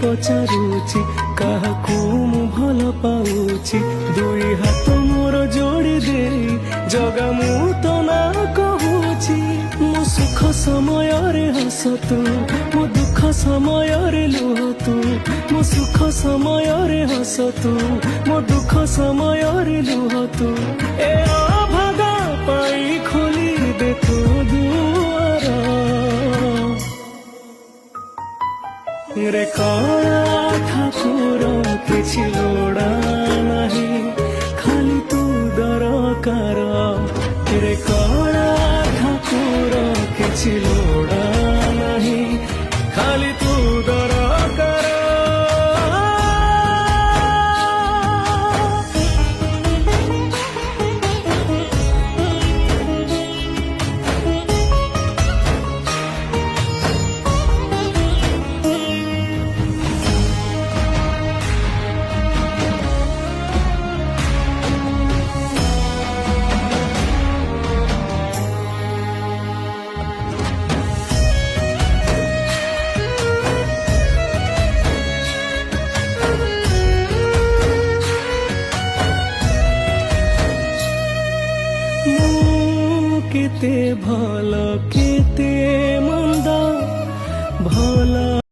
ପଚାରୁଛି କାହାକୁ ମୁଁ ଭଲ ପାଉଛି। ଦୁଇ ହାତ ମୋର ଯୋଡ଼ି ଦେଇ ଜଗା ମୁଁ ତ ନା କହୁଛି। ମୋ ସୁଖ ସମୟରେ ହସ ତୁ, ମୋ ଦୁଃଖ ସମୟରେ ଲୁହ ତୁ। ମୋ ସୁଖ ସମୟରେ ହସ ତୁ, ମୋ ଦୁଃଖ ସମୟରେ ଲୁହ ତୁ। ଏ ଅଭାଗା ପାଇଁ ଖୋଲି ଦେ ତୁ ଦୁଆର। ରେ କଳା ଠାକୁର କିଛି ଲୋଡ଼ା ନାହିଁ, ଖାଲି ତୁ ଦରକାର। ରେ କଳା ଠାକୁର କିଛି ଲୋଡ଼ା ନାହିଁ, ଖାଲି ତୁ ଦରକାର। କେତେ ଭଲ କେତେ ମନ୍ଦ ଭଲ